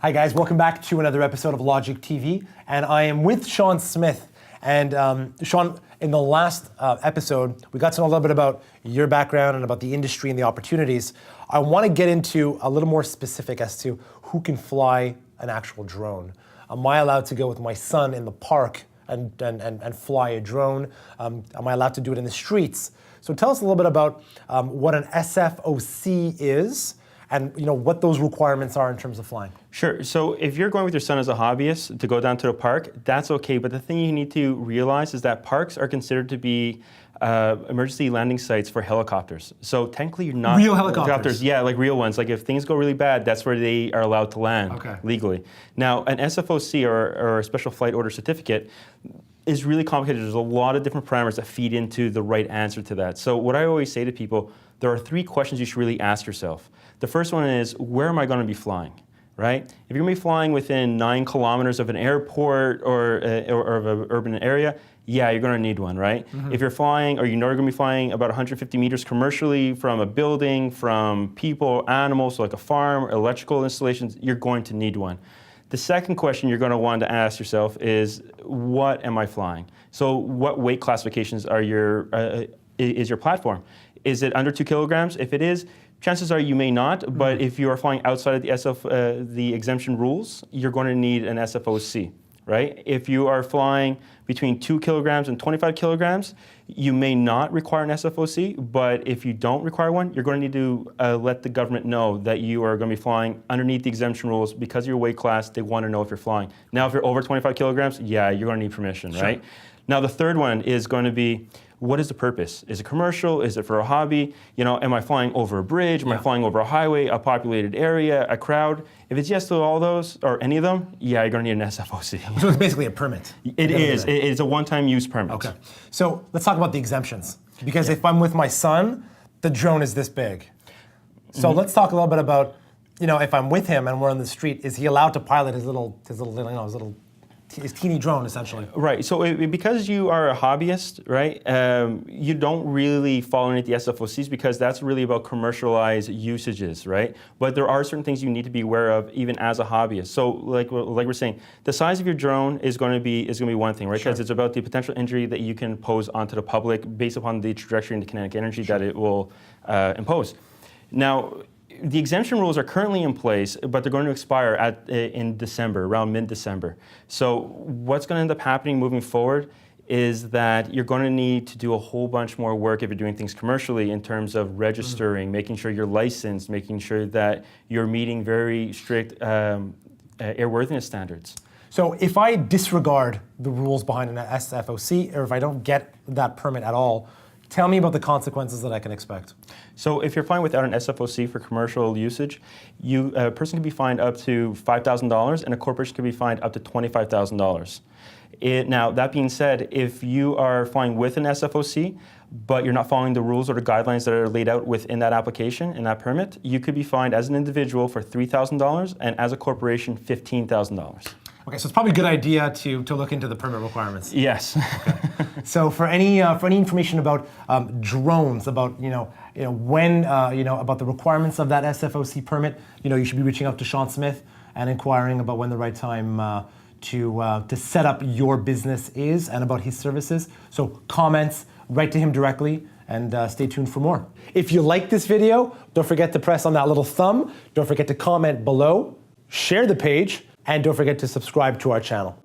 Hi guys, welcome back to another episode of Logik TV, and I am with Sean Smith. And Sean, in the last episode, we got to know a little bit about your background and about the industry and the opportunities. I want to get into a little more specific as to who can fly an actual drone. Am I allowed to go with my son in the park and fly a drone? Am I allowed to do it in the streets? So tell us a little bit about what an SFOC is, and what those requirements are in terms of flying. Sure. So if you're going with your son as a hobbyist to go down to the park, that's okay. But the thing you need to realize is that parks are considered to be emergency landing sites for helicopters. So technically you're not— Real helicopters? Yeah, like real ones. Like if things go really bad, that's where they are allowed to land legally. Now, an SFOC or a Special Flight Order Certificate is really complicated. There's a lot of different parameters that feed into the right answer to that. So what I always say to people, there are 3 questions you should really ask yourself. The first one is, where am I going to be flying, right? If you're going to be flying within 9 kilometers of an airport or of an urban area, yeah, you're going to need one, right? If you're flying, or you know you're going to be flying about 150 meters commercially from a building, from people, animals, so like a farm, electrical installations, you're going to need one. The second question you're going to want to ask yourself is, what am I flying? So what weight classifications are is your platform? Is it under 2 kilograms? If it is, chances are you may not, but if you are flying outside of the exemption rules, you're going to need an SFOC, right? If you are flying between 2 kilograms and 25 kilograms, you may not require an SFOC, but if you don't require one, you're going to need to let the government know that you are going to be flying underneath the exemption rules. Because of your weight class, they want to know if you're flying. Now, if you're over 25 kilograms, yeah, you're going to need permission, right? Now, the third one is going to be, what is the purpose? Is it commercial? Is it for a hobby? Am I flying over a bridge? Am I flying over a highway, a populated area, a crowd? If it's yes to all those, or any of them, yeah, you're going to need an SFOC. So it's basically a permit. It is. It's a one-time use permit. Okay. So let's talk about the exemptions. Because if I'm with my son, the drone is this big. So let's talk a little bit about, if I'm with him and we're on the street, is he allowed to pilot his teeny drone, essentially? Right. So because you are a hobbyist, right, you don't really fall underneath the SFOCs, because that's really about commercialized usages, right? But there are certain things you need to be aware of even as a hobbyist. So like we're saying, the size of your drone is going to be one thing, right? Because it's about the potential injury that you can pose onto the public based upon the trajectory and the kinetic energy that it will impose. Now, the exemption rules are currently in place, but they're going to expire in December, around mid-December. So what's going to end up happening moving forward is that you're going to need to do a whole bunch more work if you're doing things commercially in terms of registering, making sure you're licensed, making sure that you're meeting very strict airworthiness standards. So if I disregard the rules behind an SFOC, or if I don't get that permit at all, tell me about the consequences that I can expect. So if you're flying without an SFOC for commercial usage, a person can be fined up to $5,000 and a corporation can be fined up to $25,000. Now, that being said, if you are flying with an SFOC, but you're not following the rules or the guidelines that are laid out within that application, in that permit, you could be fined as an individual for $3,000 and as a corporation, $15,000. Okay, so it's probably a good idea to look into the permit requirements. Yes. Okay. So for any information about drones, about when about the requirements of that SFOC permit, you should be reaching out to Sean Smith and inquiring about when the right time to set up your business is, and about his services. So comments, write to him directly, and stay tuned for more. If you like this video, don't forget to press on that little thumb. Don't forget to comment below, share the page, and don't forget to subscribe to our channel.